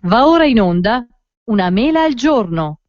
Va ora in onda Una mela al giorno.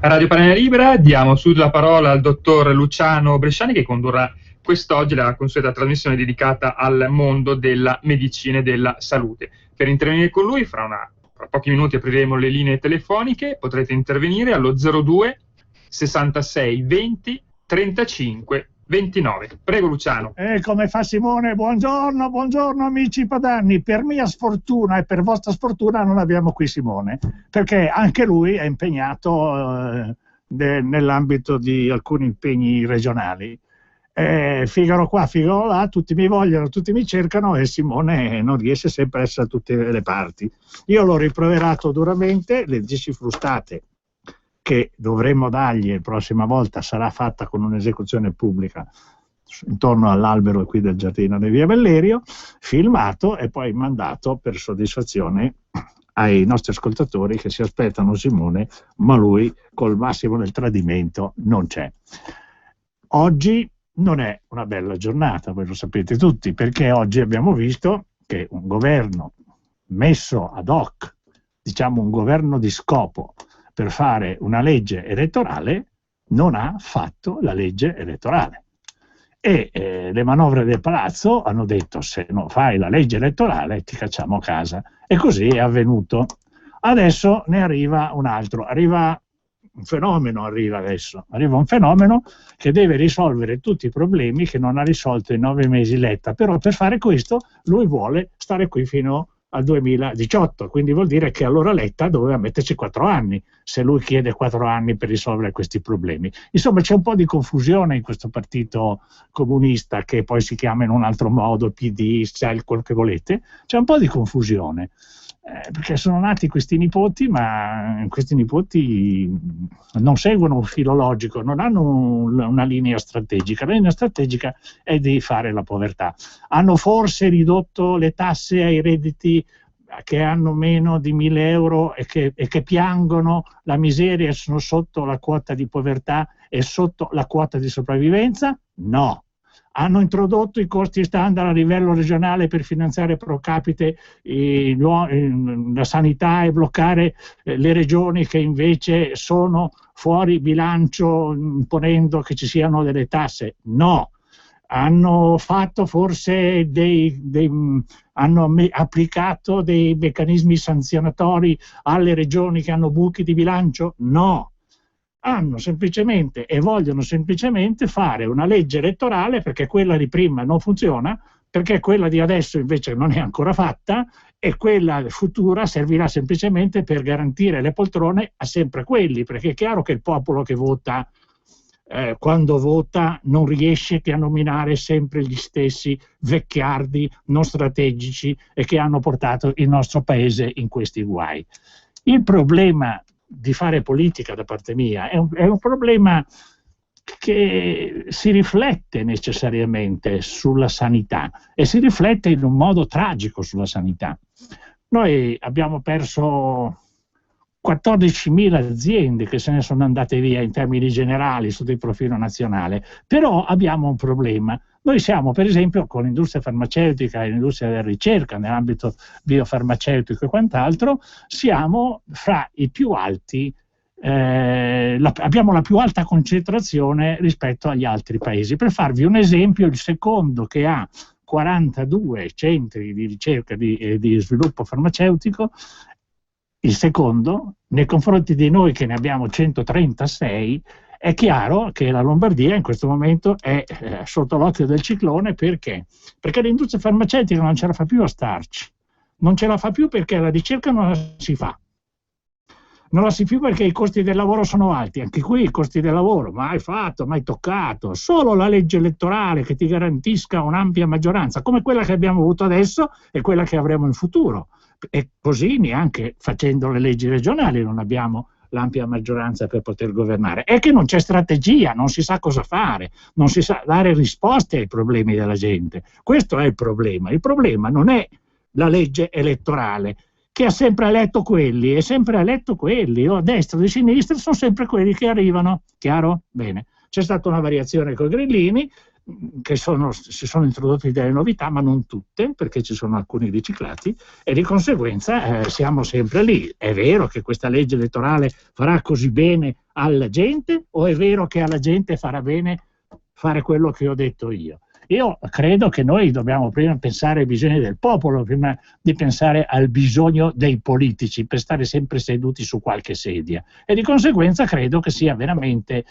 A Radio Padania Libera diamo subito la parola al dottor Luciano Bresciani, che condurrà quest'oggi la consueta trasmissione dedicata al mondo della medicina e della salute. Per intervenire con lui fra pochi minuti apriremo le linee telefoniche, potrete intervenire allo 02 66 20 35 29. Prego Luciano. Come fa Simone? Buongiorno, buongiorno amici padani. Per mia sfortuna e per vostra sfortuna non abbiamo qui Simone, perché anche lui è impegnato nell'ambito di alcuni impegni regionali. Figaro qua, Figaro là, tutti mi vogliono, tutti mi cercano e Simone non riesce sempre a essere da tutte le parti. Io l'ho rimproverato duramente, le 10 frustate che dovremmo dargli la prossima volta sarà fatta con un'esecuzione pubblica intorno all'albero qui del giardino di Via Bellerio, filmato e poi mandato per soddisfazione ai nostri ascoltatori che si aspettano Simone, ma lui col massimo del tradimento non c'è. Oggi non è una bella giornata, voi lo sapete tutti, perché oggi abbiamo visto che un governo messo ad hoc, diciamo un governo di scopo, per fare una legge elettorale, non ha fatto la legge elettorale. E le manovre del palazzo hanno detto: se non fai la legge elettorale ti cacciamo a casa. E così è avvenuto. Adesso ne arriva un altro, arriva un fenomeno che deve risolvere tutti i problemi che non ha risolto in 9 mesi Letta, però per fare questo lui vuole stare qui fino al 2018, quindi vuol dire che allora Letta doveva metterci 4 anni, se lui chiede 4 anni per risolvere questi problemi. Insomma, c'è un po' di confusione in questo partito comunista, che poi si chiama in un altro modo PD, quello che volete, c'è un po' di confusione, perché sono nati questi nipoti, ma questi nipoti non seguono un filo logico, non hanno una linea strategica. La linea strategica è di fare la povertà. Hanno forse ridotto le tasse ai redditi che hanno meno di 1.000 euro e che piangono la miseria e sono sotto la quota di povertà e sotto la quota di sopravvivenza? No. Hanno introdotto i costi standard a livello regionale per finanziare pro capite la sanità e bloccare le regioni che invece sono fuori bilancio, imponendo che ci siano delle tasse? No. Hanno fatto forse hanno applicato dei meccanismi sanzionatori alle regioni che hanno buchi di bilancio? No. Hanno semplicemente e vogliono semplicemente fare una legge elettorale, perché quella di prima non funziona, perché quella di adesso invece non è ancora fatta, e quella futura servirà semplicemente per garantire le poltrone a sempre quelli, perché è chiaro che il popolo che vota, quando vota, non riesce che a nominare sempre gli stessi vecchiardi non strategici e che hanno portato il nostro paese in questi guai. Il problema di fare politica da parte mia è un problema che si riflette necessariamente sulla sanità e si riflette in un modo tragico sulla sanità. Noi abbiamo perso 14.000 aziende che se ne sono andate via in termini generali sotto il profilo nazionale, però abbiamo un problema. Noi siamo, per esempio, con l'industria farmaceutica e l'industria della ricerca nell'ambito biofarmaceutico e quant'altro, siamo fra i più alti, abbiamo la più alta concentrazione rispetto agli altri paesi. Per farvi un esempio, il secondo, che ha 42 centri di ricerca e di sviluppo farmaceutico, il secondo, nei confronti di noi che ne abbiamo 136, è chiaro che la Lombardia in questo momento è sotto l'occhio del ciclone. Perché? Perché l'industria farmaceutica non ce la fa più a starci, non ce la fa più perché la ricerca non la si fa. Non la si fa più perché i costi del lavoro sono alti, anche qui i costi del lavoro, mai fatto, mai toccato, solo la legge elettorale che ti garantisca un'ampia maggioranza, come quella che abbiamo avuto adesso e quella che avremo in futuro. E così neanche facendo le leggi regionali non abbiamo l'ampia maggioranza per poter governare. È che non c'è strategia, non si sa cosa fare, non si sa dare risposte ai problemi della gente. Questo è il problema. Il problema non è la legge elettorale, che ha sempre eletto quelli, è sempre eletto quelli, o a destra o di sinistra sono sempre quelli che arrivano. Chiaro? Bene. C'è stata una variazione con i grillini, che si sono introdotte delle novità, ma non tutte, perché ci sono alcuni riciclati, e di conseguenza siamo sempre lì. È vero che questa legge elettorale farà così bene alla gente, o è vero che alla gente farà bene fare quello che ho detto io? Io credo che noi dobbiamo prima pensare ai bisogni del popolo, prima di pensare al bisogno dei politici, per stare sempre seduti su qualche sedia. E di conseguenza credo che sia veramente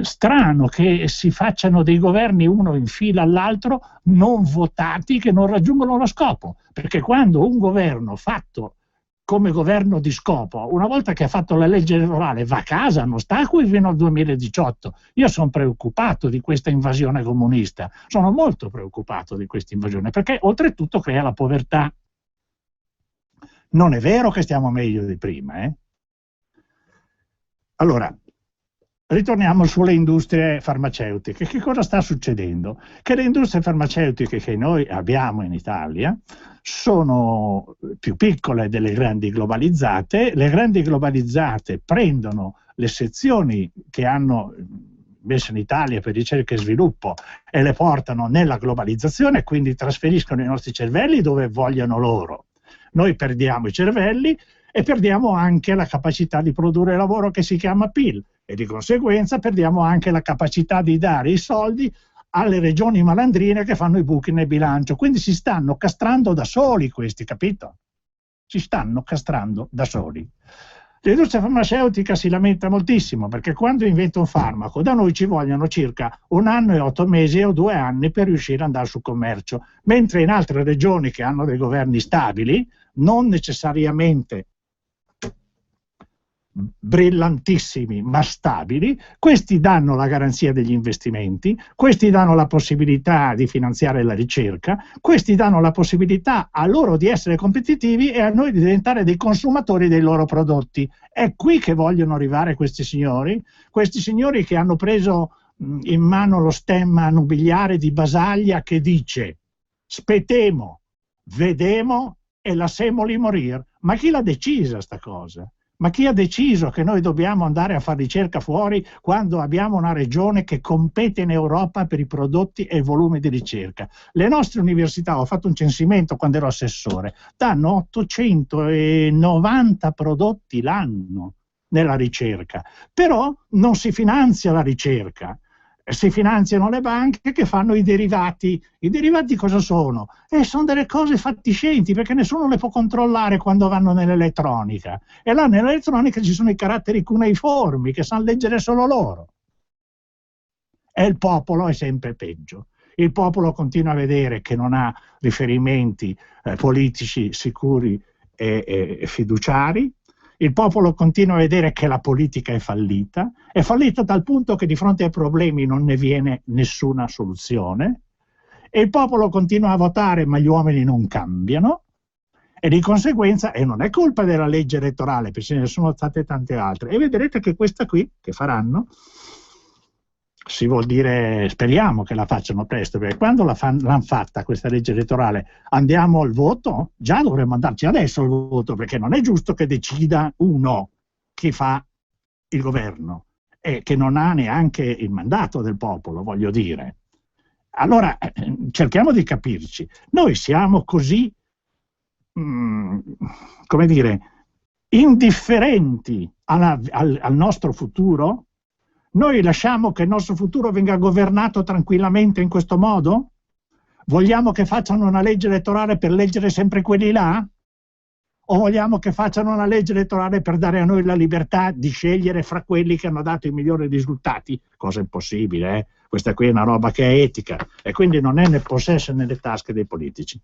strano che si facciano dei governi uno in fila all'altro non votati, che non raggiungono lo scopo, perché quando un governo fatto come governo di scopo, una volta che ha fatto la legge elettorale, va a casa, non sta qui fino al 2018. Io sono preoccupato di questa invasione comunista, sono molto preoccupato di questa invasione, perché oltretutto crea la povertà. Non è vero che stiamo meglio di prima, Allora, ritorniamo sulle industrie farmaceutiche. Che cosa sta succedendo? Che le industrie farmaceutiche che noi abbiamo in Italia sono più piccole delle grandi globalizzate. Le grandi globalizzate prendono le sezioni che hanno messo in Italia per ricerca e sviluppo e le portano nella globalizzazione, quindi trasferiscono i nostri cervelli dove vogliono loro. Noi perdiamo i cervelli e perdiamo anche la capacità di produrre lavoro che si chiama PIL, e di conseguenza perdiamo anche la capacità di dare i soldi alle regioni malandrine che fanno i buchi nel bilancio. Quindi si stanno castrando da soli questi, capito? Si stanno castrando da soli. L'industria farmaceutica si lamenta moltissimo perché quando inventa un farmaco da noi ci vogliono circa 1 anno e 8 mesi o 2 anni per riuscire ad andare sul commercio, mentre in altre regioni che hanno dei governi stabili, non necessariamente brillantissimi ma stabili, questi danno la garanzia degli investimenti, questi danno la possibilità di finanziare la ricerca, questi danno la possibilità a loro di essere competitivi e a noi di diventare dei consumatori dei loro prodotti. È qui che vogliono arrivare questi signori che hanno preso in mano lo stemma nobiliare di Basaglia che dice spetemo, vedemo e lassemoli morir. Ma chi l'ha decisa sta cosa? Ma chi ha deciso che noi dobbiamo andare a fare ricerca fuori quando abbiamo una regione che compete in Europa per i prodotti e il volume di ricerca? Le nostre università, ho fatto un censimento quando ero assessore, danno 890 prodotti l'anno nella ricerca, però non si finanzia la ricerca. Si finanziano le banche che fanno i derivati. I derivati cosa sono? Sono delle cose fatiscenti perché nessuno le può controllare quando vanno nell'elettronica. E là nell'elettronica ci sono i caratteri cuneiformi che sanno leggere solo loro. E il popolo è sempre peggio. Il popolo continua a vedere che non ha riferimenti politici sicuri e fiduciari. Il popolo continua a vedere che la politica è fallita dal punto che di fronte ai problemi non ne viene nessuna soluzione, e il popolo continua a votare ma gli uomini non cambiano, e di conseguenza, e non è colpa della legge elettorale, perché ce ne sono state tante altre, e vedrete che questa qui, che faranno, si vuol dire, speriamo che la facciano presto, perché quando l'hanno fatta questa legge elettorale, andiamo al voto, già dovremmo andarci adesso al voto, perché non è giusto che decida uno chi fa il governo e che non ha neanche il mandato del popolo, voglio dire. Allora cerchiamo di capirci. Noi siamo così, come dire, indifferenti al nostro futuro? Noi lasciamo che il nostro futuro venga governato tranquillamente in questo modo? Vogliamo che facciano una legge elettorale per leggere sempre quelli là? O vogliamo che facciano una legge elettorale per dare a noi la libertà di scegliere fra quelli che hanno dato i migliori risultati? Cosa impossibile, eh? Questa qui è una roba che è etica e quindi non è nel possesso e nelle tasche dei politici.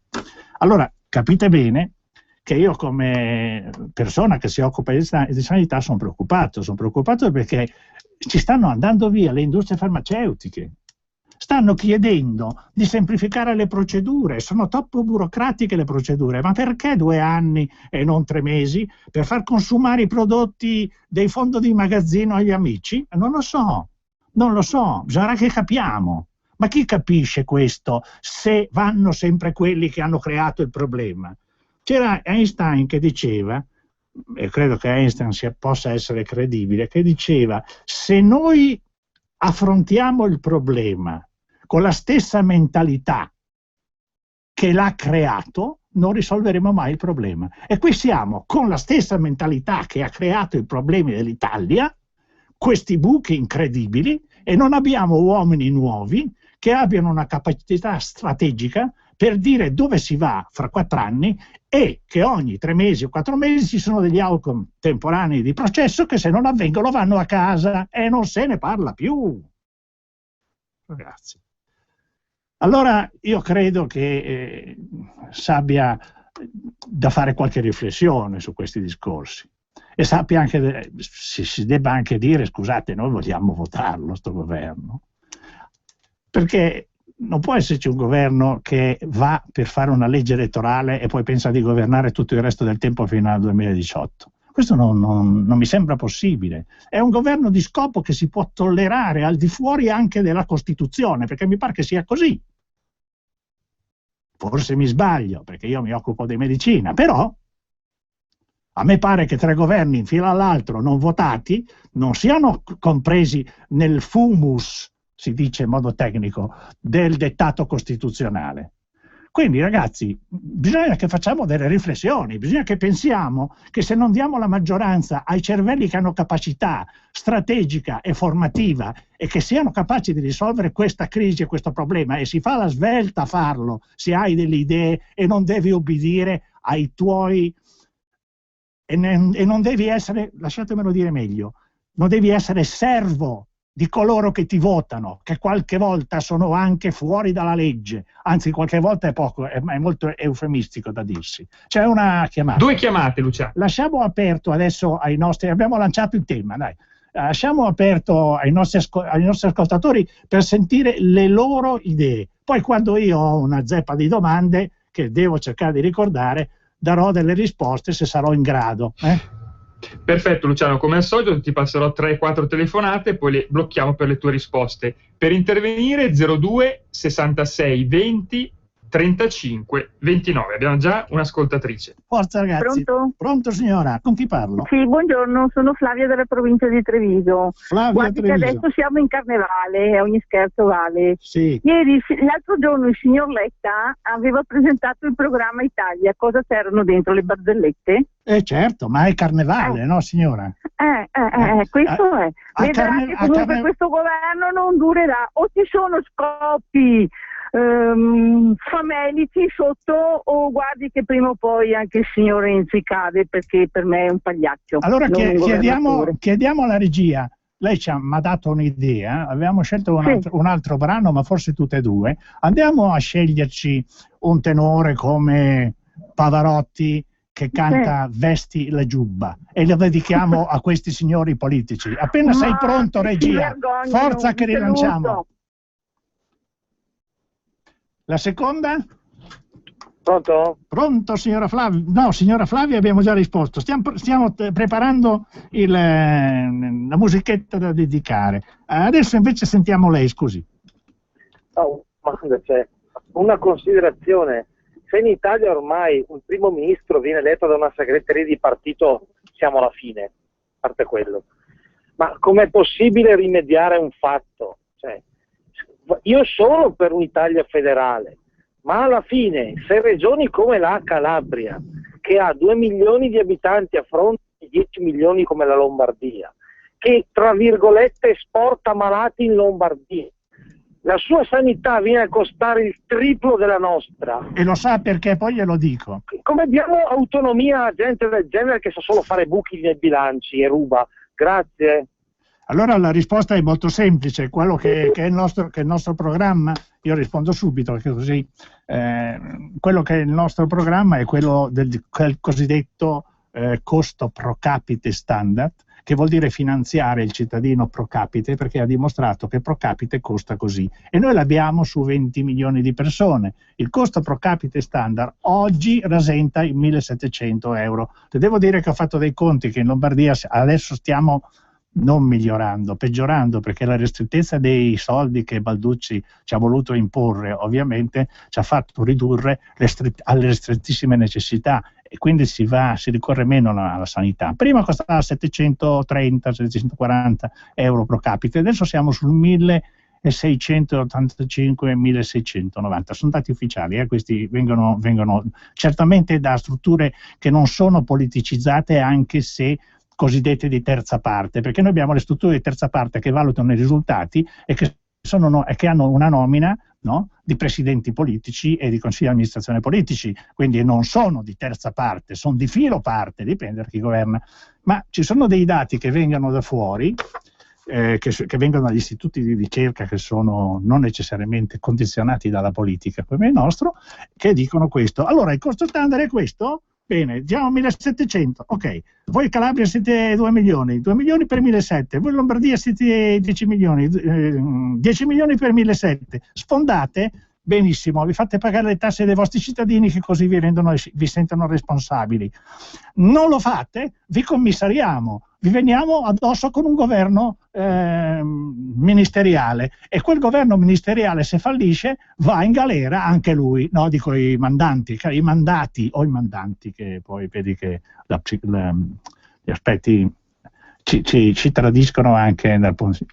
Allora, capite bene che io come persona che si occupa di sanità sono preoccupato perché ci stanno andando via le industrie farmaceutiche, stanno chiedendo di semplificare le procedure, sono troppo burocratiche le procedure, ma perché 2 anni e non 3 mesi per far consumare i prodotti dei fondi di magazzino agli amici? Non lo so, bisognerà che capiamo. Ma chi capisce questo se vanno sempre quelli che hanno creato il problema? C'era Einstein che diceva, e credo che Einstein possa essere credibile, che diceva: se noi affrontiamo il problema con la stessa mentalità che l'ha creato, non risolveremo mai il problema. E qui siamo con la stessa mentalità che ha creato i problemi dell'Italia, questi buchi incredibili, e non abbiamo uomini nuovi che abbiano una capacità strategica per dire dove si va fra 4 anni, e che ogni 3 mesi o 4 mesi ci sono degli outcome temporanei di processo che, se non avvengono, vanno a casa e non se ne parla più. Ragazzi. Allora io credo che sappia da fare qualche riflessione su questi discorsi, e sappia anche, si debba anche dire: scusate, noi vogliamo votarlo sto governo, perché non può esserci un governo che va per fare una legge elettorale e poi pensa di governare tutto il resto del tempo fino al 2018. Questo non mi sembra possibile. È un governo di scopo che si può tollerare al di fuori anche della Costituzione, perché mi pare che sia così. Forse mi sbaglio, perché io mi occupo di medicina, però a me pare che 3 governi in fila all'altro non votati non siano compresi nel fumus, si dice in modo tecnico, del dettato costituzionale. Quindi, ragazzi, bisogna che facciamo delle riflessioni, bisogna che pensiamo che se non diamo la maggioranza ai cervelli che hanno capacità strategica e formativa e che siano capaci di risolvere questa crisi e questo problema, e si fa la svelta a farlo se hai delle idee e non devi obbedire ai tuoi, e non devi essere, lasciatemelo dire meglio, non devi essere servo di coloro che ti votano, che qualche volta sono anche fuori dalla legge, anzi qualche volta è molto eufemistico da dirsi. C'è una chiamata. 2 chiamate, Luciano. Lasciamo aperto adesso ai nostri, abbiamo lanciato il tema, dai. Lasciamo aperto ai nostri ascoltatori per sentire le loro idee. Poi, quando io ho una zeppa di domande che devo cercare di ricordare, darò delle risposte se sarò in grado. Perfetto, Luciano, come al solito ti passerò 3-4 telefonate e poi le blocchiamo per le tue risposte. Per intervenire 02 66 20 35 29. Abbiamo già un'ascoltatrice. Forza, ragazzi. Pronto? Pronto, signora, con chi parlo? Sì, buongiorno, sono Flavia della provincia di Treviso. Guardi che adesso siamo in carnevale, a ogni scherzo vale. Sì. L'altro giorno il signor Letta aveva presentato il programma Italia. Cosa c'erano dentro? Le barzellette? Certo, ma è carnevale, no signora? Questo è. Vedrà che comunque questo governo non durerà. O ci sono scoppi famelici sotto, o guardi che prima o poi anche il signor Renzi cade, perché per me è un pagliaccio. Allora chiediamo alla regia. Lei mi ha dato un'idea, avevamo scelto un altro brano, ma forse tutte e due. Andiamo a sceglierci un tenore come Pavarotti che canta Vesti la giubba, e lo dedichiamo a questi signori politici. Appena sei pronto, regia, forza che rilanciamo. La seconda? Pronto? Pronto, signora Flavia? No, signora Flavia, abbiamo già risposto. Stiamo preparando la musichetta da dedicare. Adesso invece sentiamo lei, scusi. C'è una considerazione. Se in Italia ormai un primo ministro viene eletto da una segreteria di partito, siamo alla fine, a parte quello. Ma com'è possibile rimediare a un fatto? Cioè, io sono per un'Italia federale, ma alla fine, se regioni come la Calabria, che ha 2 milioni di abitanti a fronte di 10 milioni come la Lombardia, che tra virgolette esporta malati in Lombardia, la sua sanità viene a costare il triplo della nostra. E lo sa perché, poi glielo dico. Come diamo autonomia a gente del genere che sa solo fare buchi nei bilanci e ruba? Grazie. Allora la risposta è molto semplice, quello che è il nostro programma. Io rispondo subito, perché così quello che è il nostro programma è quello del cosiddetto costo pro capite standard, che vuol dire finanziare il cittadino pro capite, perché ha dimostrato che pro capite costa così. E noi l'abbiamo su 20 milioni di persone. Il costo pro capite standard oggi rasenta i 1.700 euro. Te devo dire che ho fatto dei conti che in Lombardia adesso stiamo non migliorando, peggiorando, perché la ristrettezza dei soldi che Balducci ci ha voluto imporre ovviamente ci ha fatto ridurre alle ristrettissime necessità, e quindi si ricorre meno alla sanità. Prima costava 730-740 euro pro capite, adesso siamo sul 1.685-1.690, sono dati ufficiali, questi vengono certamente da strutture che non sono politicizzate, anche se cosiddette di terza parte, perché noi abbiamo le strutture di terza parte che valutano i risultati e che hanno una nomina, no, di presidenti politici e di consigli di amministrazione politici, quindi non sono di terza parte, sono di filo parte, dipende da chi governa. Ma ci sono dei dati che vengono da fuori, che vengono dagli istituti di ricerca, che sono non necessariamente condizionati dalla politica come il nostro, che dicono questo. Allora, il costo standard è questo? Bene, diamo 1.700, ok. Voi Calabria siete 2 milioni, 2 milioni per 1.700, voi Lombardia siete 10 milioni, 10 milioni per 1.700. Sfondate? Benissimo, vi fate pagare le tasse dei vostri cittadini, che così vi sentono responsabili. Non lo fate? Vi commissariamo, vi veniamo addosso con un governo ministeriale, e quel governo ministeriale, se fallisce, va in galera anche lui, no? Dico i mandati, che poi vedi che gli aspetti ci tradiscono anche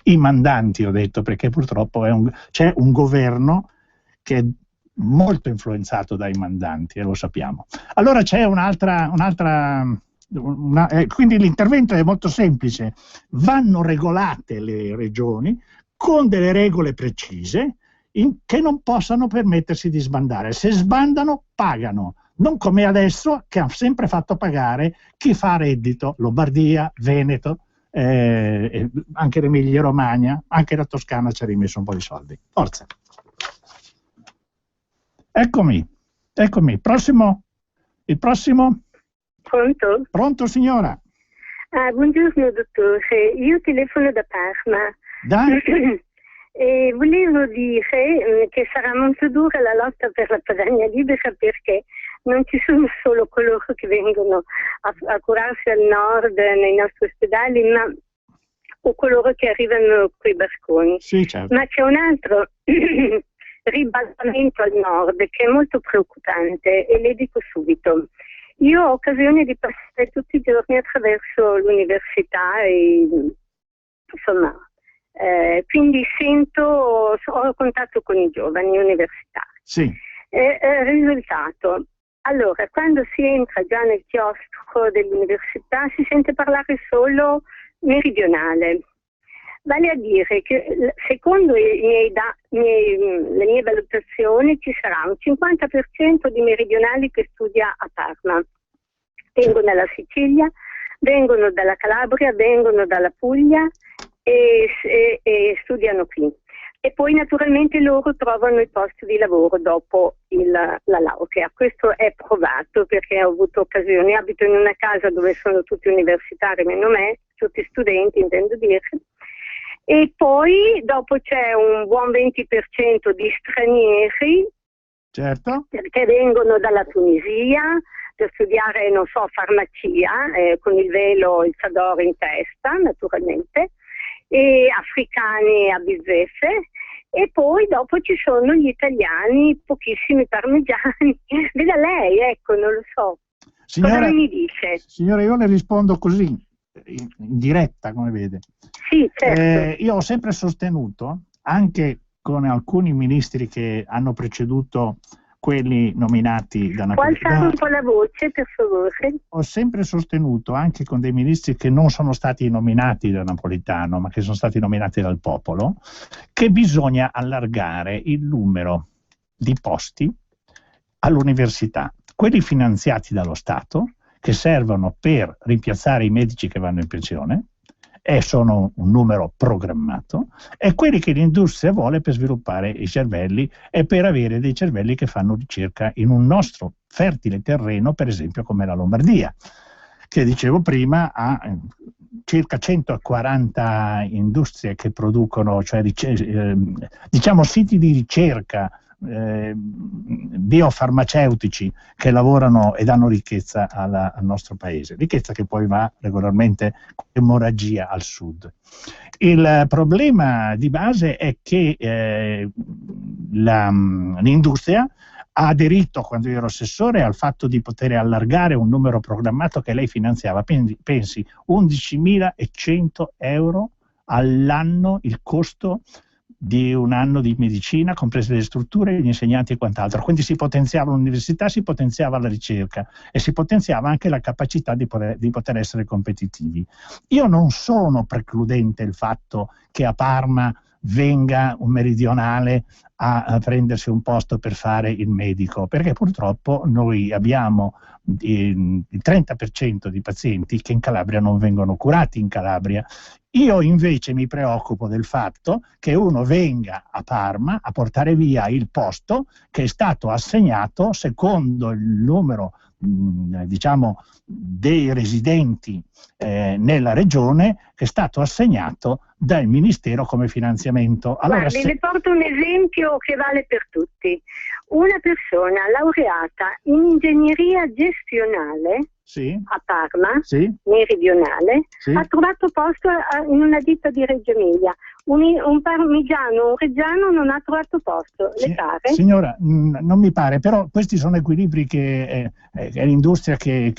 i mandanti, ho detto, perché purtroppo c'è un governo che è molto influenzato dai mandanti, e lo sappiamo. Allora c'è quindi l'intervento è molto semplice: vanno regolate le regioni con delle regole precise che non possano permettersi di sbandare. Se sbandano, pagano, non come adesso, che ha sempre fatto pagare chi fa reddito, Lombardia, Veneto, anche l'Emilia Romagna, anche la Toscana ci ha rimesso un po' di soldi. Forza! Eccomi. Il prossimo? Pronto? Pronto, signora? Buongiorno dottore, io telefono da Parma. E volevo dire che sarà molto dura la lotta per la Padania Libera, perché non ci sono solo coloro che vengono a curarsi al nord nei nostri ospedali, o coloro che arrivano coi barconi. Sì, certo. Ma c'è un altro ribaltamento al nord che è molto preoccupante, e le dico subito. Io ho occasione di passare tutti i giorni attraverso l'università e insomma, quindi ho contatto con i giovani universitari. Sì. Risultato. Allora, quando si entra già nel chiostro dell'università si sente parlare solo meridionale. Vale a dire che secondo le mie valutazioni ci sarà un 50% di meridionali che studia a Parma. Vengono dalla Sicilia, vengono dalla Calabria, vengono dalla Puglia e studiano qui. E poi naturalmente loro trovano i posti di lavoro dopo la laurea. Questo è provato, perché ho avuto occasione, abito in una casa dove sono tutti universitari, meno me, tutti studenti intendo dire. E poi dopo c'è un buon 20% di stranieri, certo, perché vengono dalla Tunisia per studiare, non so, farmacia, con il velo, il chador in testa, naturalmente, e africani a bizzeffe, e poi dopo ci sono gli italiani, pochissimi parmigiani. Veda lei, ecco, non lo so. Signora, cosa mi dice? Signora, io le rispondo così, in diretta, come vede. Sì, certo. Io ho sempre sostenuto, anche con alcuni ministri che hanno preceduto quelli nominati da Napolitano. Può alzare un po' la voce, per favore? Ho sempre sostenuto, anche con dei ministri che non sono stati nominati da Napolitano, ma che sono stati nominati dal popolo, che bisogna allargare il numero di posti all'università, quelli finanziati dallo Stato, che servono per rimpiazzare i medici che vanno in pensione, e sono un numero programmato, e quelli che l'industria vuole per sviluppare i cervelli e per avere dei cervelli che fanno ricerca in un nostro fertile terreno, per esempio come la Lombardia, che dicevo prima ha circa 140 industrie che producono, cioè diciamo siti di ricerca biofarmaceutici che lavorano e danno ricchezza al nostro paese, ricchezza che poi va regolarmente con emorragia al sud. Il problema di base è che l'industria ha aderito, quando io ero assessore, al fatto di poter allargare un numero programmato che lei finanziava, pensi 11.100 euro all'anno il costo di un anno di medicina, comprese le strutture, gli insegnanti e quant'altro. Quindi si potenziava l'università, si potenziava la ricerca e si potenziava anche la capacità di poter essere competitivi. Io non sono precludente il fatto che a Parma venga un meridionale a prendersi un posto per fare il medico, perché purtroppo noi abbiamo il 30% di pazienti che in Calabria non vengono curati in Calabria. Io invece mi preoccupo del fatto che uno venga a Parma a portare via il posto che è stato assegnato secondo il numero diciamo dei residenti nella regione, che è stato assegnato dal Ministero come finanziamento. Allora, guardi, le porto un esempio che vale per tutti. Una persona laureata in ingegneria gestionale a Parma, meridionale, ha trovato posto in una ditta di Reggio Emilia. Un parmigiano, un reggiano non ha trovato posto, le pare? Signora, non mi pare, però questi sono equilibri che è l'industria che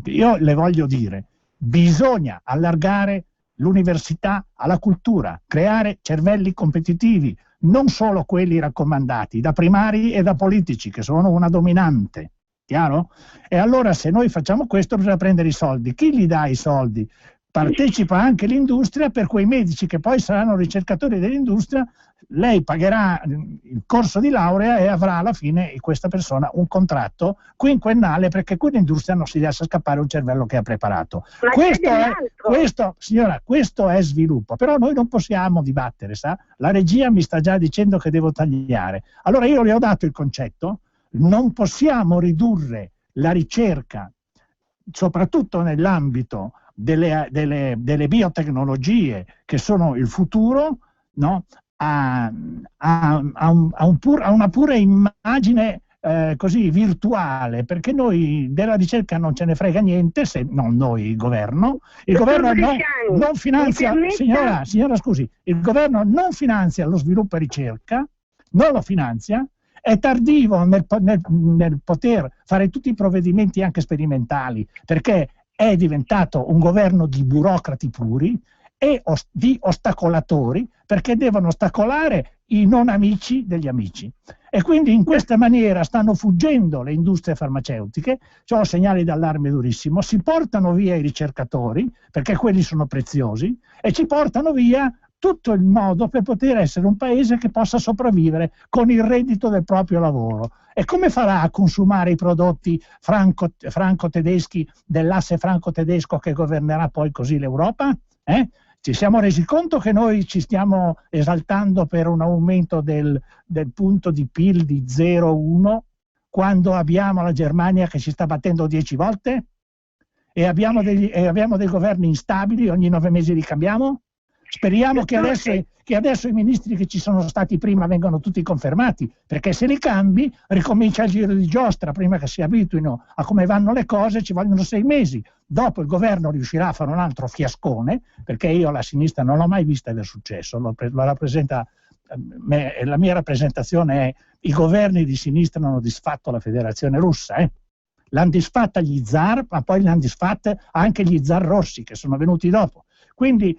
io le voglio dire, bisogna allargare l'università alla cultura, creare cervelli competitivi, non solo quelli raccomandati da primari e da politici, che sono una dominante. Chiaro? E allora se noi facciamo questo bisogna prendere i soldi. Chi li dà i soldi? Partecipa anche l'industria, per quei medici che poi saranno ricercatori dell'industria, lei pagherà il corso di laurea e avrà alla fine questa persona un contratto quinquennale, perché qui l'industria non si lascia scappare un cervello che ha preparato. Signora, questo è sviluppo, però noi non possiamo dibattere, sa? La regia mi sta già dicendo che devo tagliare. Allora io le ho dato il concetto, non possiamo ridurre la ricerca, soprattutto nell'ambito delle biotecnologie che sono il futuro, no? a una pura immagine così virtuale, perché noi della ricerca non ce ne frega niente, se non noi, il governo non finanzia, signora scusi, il governo non finanzia lo sviluppo e ricerca, non lo finanzia, è tardivo nel poter fare tutti i provvedimenti anche sperimentali, perché è diventato un governo di burocrati puri e di ostacolatori, perché devono ostacolare i non amici degli amici. E quindi in questa maniera stanno fuggendo le industrie farmaceutiche, sono segnali d'allarme durissimo, si portano via i ricercatori, perché quelli sono preziosi, e ci portano via tutto il modo per poter essere un paese che possa sopravvivere con il reddito del proprio lavoro. E come farà a consumare i prodotti franco-tedeschi dell'asse franco-tedesco che governerà poi così l'Europa? Ci siamo resi conto che noi ci stiamo esaltando per un aumento del punto di PIL di 0,1 quando abbiamo la Germania che ci sta battendo 10 volte? E abbiamo dei governi instabili, ogni 9 mesi li cambiamo? Speriamo che adesso i ministri che ci sono stati prima vengano tutti confermati, perché se li cambi ricomincia il giro di giostra, prima che si abituino a come vanno le cose ci vogliono 6 mesi. Dopo il governo riuscirà a fare un altro fiascone, perché io la sinistra non l'ho mai vista aver successo, la mia rappresentazione è: i governi di sinistra hanno disfatto la Federazione Russa, l'hanno disfatta gli zar, ma poi l'hanno disfatta anche gli zar rossi che sono venuti dopo. Quindi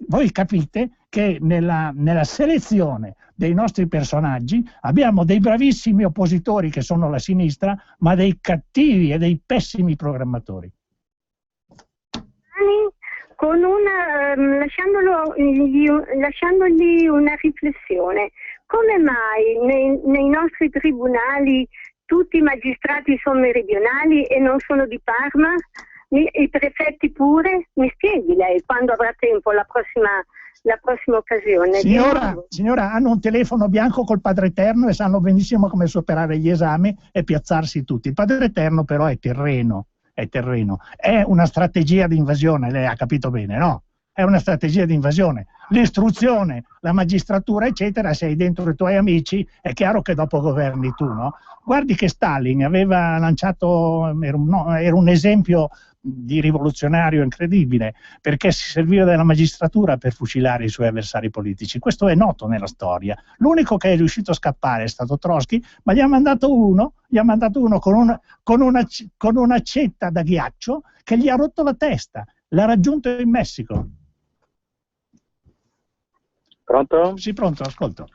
voi capite che nella selezione dei nostri personaggi abbiamo dei bravissimi oppositori che sono la sinistra, ma dei cattivi e dei pessimi programmatori. Lasciandogli una riflessione: come mai nei nostri tribunali tutti i magistrati sono meridionali e non sono di Parma? I prefetti pure? Mi spieghi lei quando avrà tempo la prossima occasione. Signora, hanno un telefono bianco col Padre Eterno e sanno benissimo come superare gli esami e piazzarsi tutti. Il Padre Eterno però è terreno, è una strategia di invasione, lei ha capito bene, no? è una strategia di invasione. L'istruzione, la magistratura, eccetera, sei dentro i tuoi amici, è chiaro che dopo governi tu, no? Guardi che Stalin aveva lanciato, era un esempio di rivoluzionario incredibile, perché si serviva della magistratura per fucilare i suoi avversari politici. Questo è noto nella storia. L'unico che è riuscito a scappare è stato Trotsky, ma gli ha mandato uno con una accetta da ghiaccio che gli ha rotto la testa. L'ha raggiunto in Messico. Pronto? Sì, pronto, ascolto.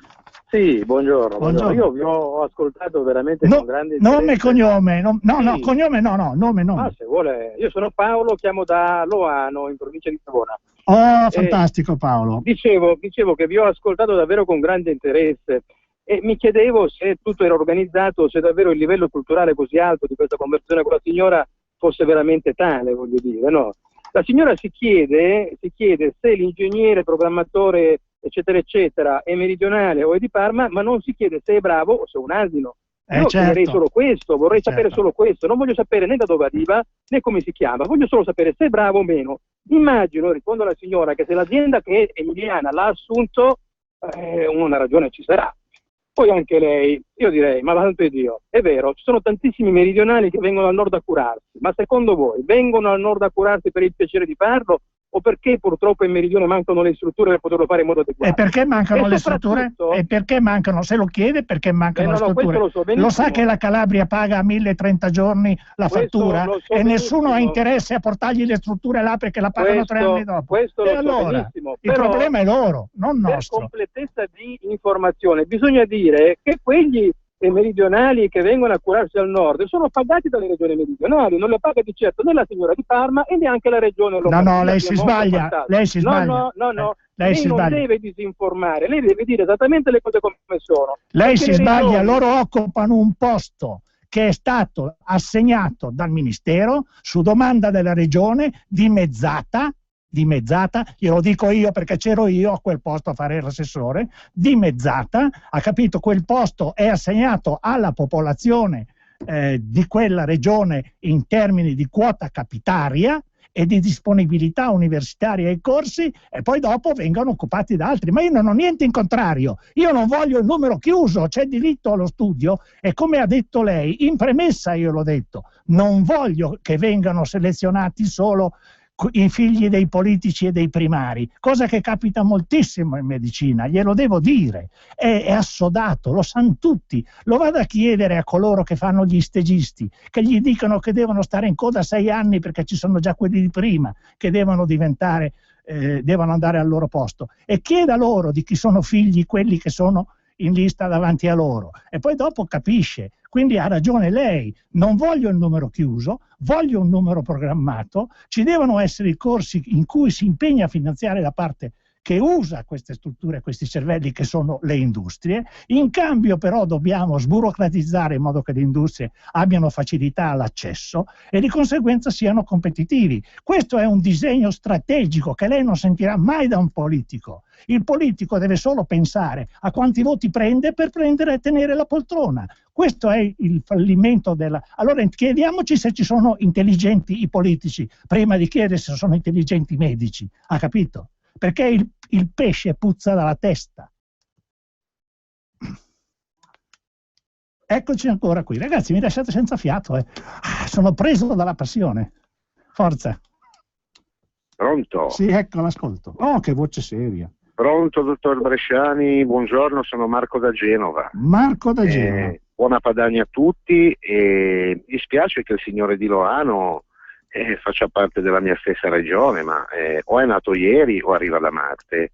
Sì, buongiorno. Buongiorno. Io vi ho ascoltato veramente con grande interesse. Nome e cognome, Sì. Cognome no, nome. Ah, se vuole. Io sono Paolo, chiamo da Loano, in provincia di Savona. Oh, fantastico Paolo. Dicevo che vi ho ascoltato davvero con grande interesse e mi chiedevo se tutto era organizzato, se davvero il livello culturale così alto di questa conversazione con la signora fosse veramente tale, voglio dire, no? La signora si chiede se l'ingegnere, programmatore, eccetera, eccetera, è meridionale o è di Parma, ma non si chiede se è bravo o se è un asino. Io chiederei solo questo, vorrei sapere solo questo, non voglio sapere né da dove arriva né come si chiama, voglio solo sapere se è bravo o meno. Immagino, rispondo alla signora, che se l'azienda che è emiliana l'ha assunto, una ragione ci sarà. Poi anche lei, io direi, ma vanto Dio, è vero, ci sono tantissimi meridionali che vengono al nord a curarsi, ma secondo voi vengono al nord a curarsi per il piacere di farlo o perché purtroppo in meridione mancano le strutture per poterlo fare in modo adeguato? E perché mancano le strutture? E perché mancano? Se lo chiede, perché mancano le strutture? Lo sa che la Calabria paga a 1030 giorni la fattura e nessuno ha interesse a portargli le strutture là perché la pagano 3 anni dopo. E allora, il problema è loro, non nostro. Per completezza di informazione bisogna dire che quegli meridionali che vengono a curarsi al nord sono pagati dalle regioni meridionali, non le paga di certo né la signora di Parma e neanche la regione Lombardia. No, lei si sbaglia, lei si sbaglia. No, lei non deve disinformare, lei deve dire esattamente le cose come sono. Lei si sbaglia, loro occupano un posto che è stato assegnato dal Ministero su domanda della regione dimezzata, glielo dico io perché c'ero io a quel posto a fare l'assessore, dimezzata, ha capito, quel posto è assegnato alla popolazione di quella regione in termini di quota capitaria e di disponibilità universitaria ai corsi e poi dopo vengono occupati da altri, ma io non ho niente in contrario, io non voglio il numero chiuso, c'è diritto allo studio e come ha detto lei, in premessa io l'ho detto, non voglio che vengano selezionati solo i figli dei politici e dei primari, cosa che capita moltissimo in medicina, glielo devo dire, è assodato, lo sanno tutti, lo vado a chiedere a coloro che fanno gli stagisti, che gli dicono che devono stare in coda 6 anni perché ci sono già quelli di prima, che devono diventare, devono andare al loro posto, e chieda loro di chi sono figli quelli che sono in lista davanti a loro e poi dopo capisce. Quindi ha ragione lei, non voglio il numero chiuso, voglio un numero programmato, ci devono essere i corsi in cui si impegna a finanziare la parte che usa queste strutture, questi cervelli che sono le industrie, in cambio però dobbiamo sburocratizzare in modo che le industrie abbiano facilità all'accesso e di conseguenza siano competitivi. Questo è un disegno strategico che lei non sentirà mai da un politico. Il politico deve solo pensare a quanti voti prende per prendere e tenere la poltrona. Questo è il fallimento della... Allora chiediamoci se ci sono intelligenti i politici prima di chiedere se sono intelligenti i medici, ha capito? Perché il pesce puzza dalla testa. Eccoci ancora qui. Ragazzi, mi lasciate senza fiato. Sono preso dalla passione. Forza. Pronto? Sì, ecco, l'ascolto. Oh, che voce seria. Pronto, dottor Bresciani. Buongiorno, sono Marco da Genova. Marco da Genova. Buona Padania a tutti. Mi dispiace che il signore Di Loano faccia parte della mia stessa regione, ma o è nato ieri o arriva da Marte,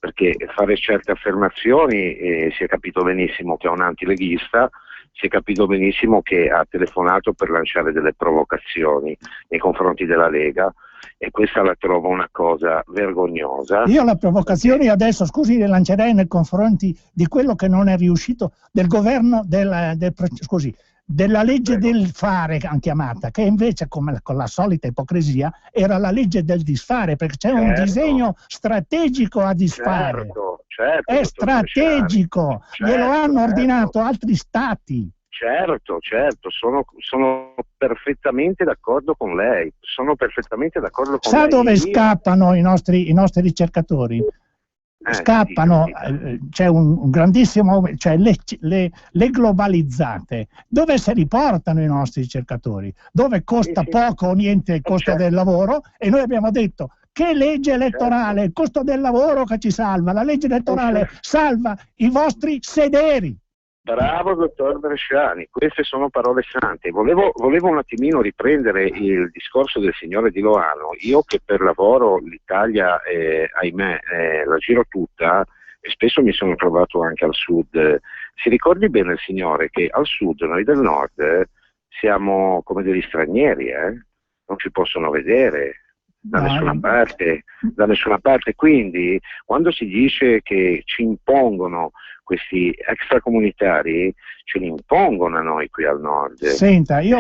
perché fare certe affermazioni si è capito benissimo che è un antileghista, si è capito benissimo che ha telefonato per lanciare delle provocazioni nei confronti della Lega e questa la trovo una cosa vergognosa. Io le provocazioni adesso, scusi, le lancerei nei confronti di quello che non è riuscito del governo della legge del fare, chiamata, che invece, come con la solita ipocrisia, era la legge del disfare, perché c'è un disegno strategico a disfare. Certo, è strategico, glielo hanno ordinato altri stati. Certo, sono perfettamente d'accordo con lei, sono perfettamente d'accordo con lei. Sa dove scappano i nostri ricercatori? Scappano, c'è un grandissimo, cioè le globalizzate, dove si riportano i nostri ricercatori, dove costa poco o niente il costo del lavoro, e noi abbiamo detto che legge elettorale, il costo del lavoro che ci salva, la legge elettorale salva i vostri sederi. Bravo dottor Bresciani, queste sono parole sante. Volevo un attimino riprendere il discorso del signore Di Loano. Io che per lavoro l'Italia, ahimè, la giro tutta, e spesso mi sono trovato anche al sud. Si ricordi bene il signore che al sud, noi del nord, siamo come degli stranieri, non ci possono vedere da nessuna parte. Quindi quando si dice che ci impongono questi extracomunitari, ce li impongono a noi qui al nord. Senta, e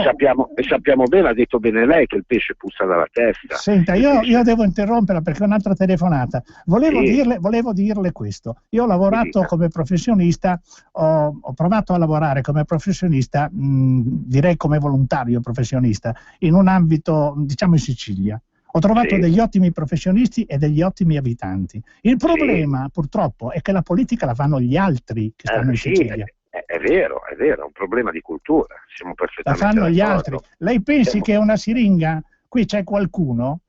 sappiamo bene, ha detto bene lei, che il pesce puzza dalla testa. Senta, io devo interromperla perché ho un'altra telefonata. Volevo dirle questo. Io ho lavorato come professionista, ho provato a lavorare come professionista, direi come volontario professionista, in un ambito, diciamo, in Sicilia. Ho trovato degli ottimi professionisti e degli ottimi abitanti. Il problema, purtroppo, è che la politica la fanno gli altri che stanno in Sicilia. È vero, è un problema di cultura. Siamo perfettamente la fanno gli d'accordo. altri. Lei pensi che una siringa, qui c'è qualcuno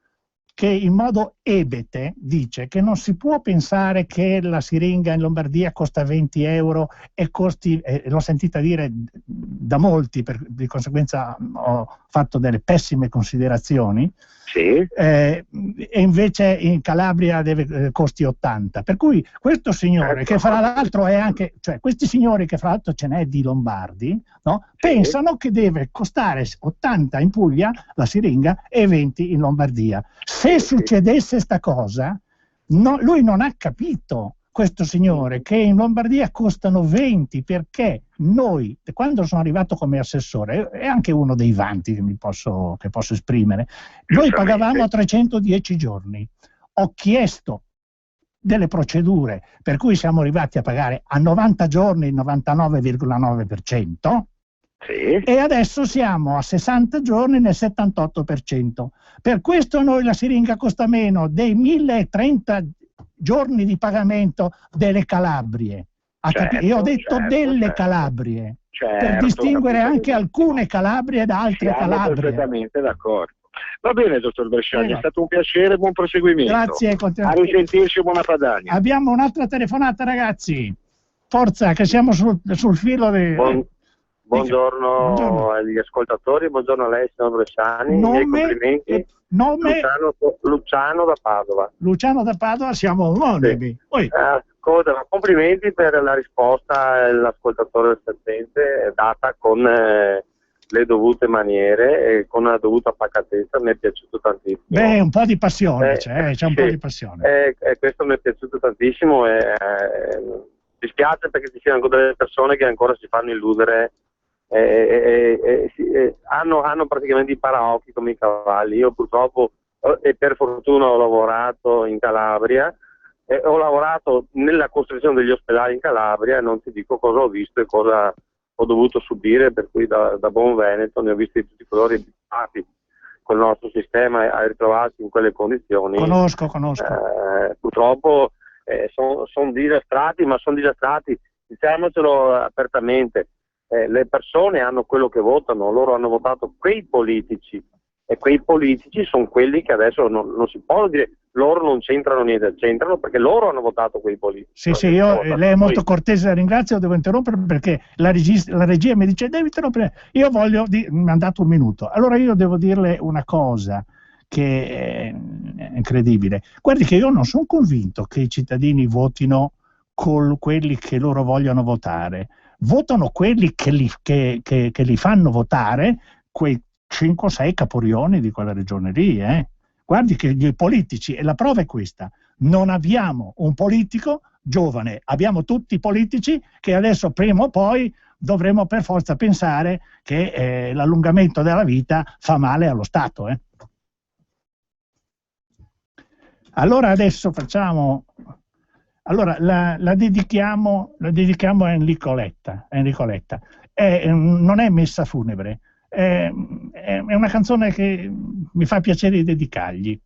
che in modo ebete dice che non si può pensare che la siringa in Lombardia costa 20 euro e costi, l'ho sentita dire da molti, di conseguenza ho fatto delle pessime considerazioni, e invece in Calabria costi 80. Per cui questo signore, che fra l'altro è anche, cioè questi signori che fra l'altro ce n'è di lombardi, no? Pensano che deve costare 80 in Puglia la siringa e 20 in Lombardia. Se succedesse sta cosa, lui non ha capito, questo signore, che in Lombardia costano 20, perché noi, quando sono arrivato come assessore, è anche uno dei vanti che posso esprimere, noi pagavamo a 310 giorni. Ho chiesto delle procedure per cui siamo arrivati a pagare a 90 giorni il 99,9%, e adesso siamo a 60 giorni nel 78%. Per questo noi la siringa costa meno dei 1030 giorni di pagamento delle Calabrie. Io ho detto delle Calabrie, per distinguere anche alcune Calabrie da altre Calabrie. Perfettamente d'accordo. Va bene, dottor Bresciani, è stato un piacere, buon proseguimento. Grazie. A risentirci, buona Padania. Abbiamo un'altra telefonata, ragazzi. Forza, che siamo sul filo di... Buongiorno agli ascoltatori, buongiorno a lei, signor Bresciani. Complimenti. Luciano da Padova. Luciano da Padova, siamo omonimi. Complimenti per la risposta dell'ascoltatore assistente data con le dovute maniere e con la dovuta pacatezza. Mi è piaciuto tantissimo. Un po' di passione, c'è un po' di passione. Questo mi è piaciuto tantissimo e dispiace perché ci siano ancora delle persone che ancora si fanno illudere. Hanno praticamente i paraocchi come i cavalli. Io purtroppo e per fortuna ho lavorato in Calabria, ho lavorato nella costruzione degli ospedali in Calabria e non ti dico cosa ho visto e cosa ho dovuto subire, per cui da buon veneto ne ho visti di tutti i colori, abituati col nostro sistema a ritrovarsi in quelle condizioni. Conosco. Purtroppo sono disastrati, ma sono disastrati, diciamocelo apertamente. Le persone hanno quello che votano, loro hanno votato quei politici e quei politici sono quelli che adesso non si può dire loro non c'entrano niente, c'entrano perché loro hanno votato quei politici. Sì, lei è molto cortese, la ringrazio, devo interrompere perché la regia mi dice devi interrompere, io voglio, mi ha dato un minuto, allora io devo dirle una cosa che è incredibile. Guardi che io non sono convinto che i cittadini votino con quelli che loro vogliono votare. Votano quelli che li fanno votare, quei 5-6 caporioni di quella regione lì. Guardi che i politici, e la prova è questa, non abbiamo un politico giovane, abbiamo tutti politici che adesso prima o poi dovremo per forza pensare che l'allungamento della vita fa male allo Stato. Allora adesso facciamo... Allora la dedichiamo a Enrico Letta. non è messa funebre, è una canzone che mi fa piacere dedicargli.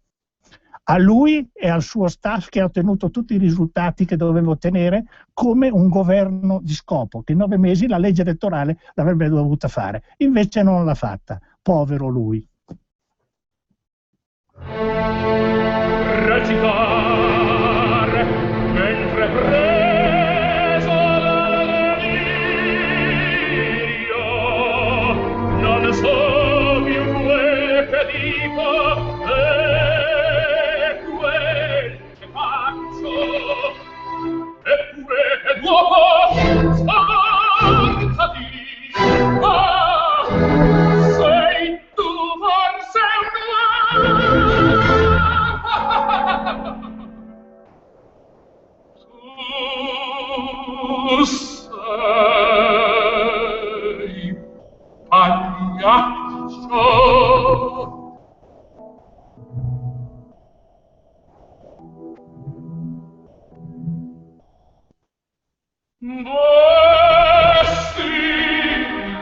A lui e al suo staff che ha ottenuto tutti i risultati che doveva ottenere come un governo di scopo, che in 9 mesi la legge elettorale l'avrebbe dovuta fare. Invece non l'ha fatta. Povero lui. Recitare mentre preso dall'elirio, non so più quel che dico e quel che faccio, eppure che dopo stancati, sei tu forse tu sei pagliaccio. Vesti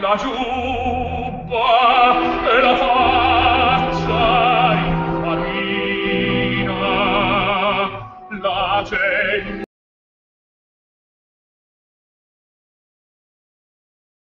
la giubba e la faccia in farina, la gente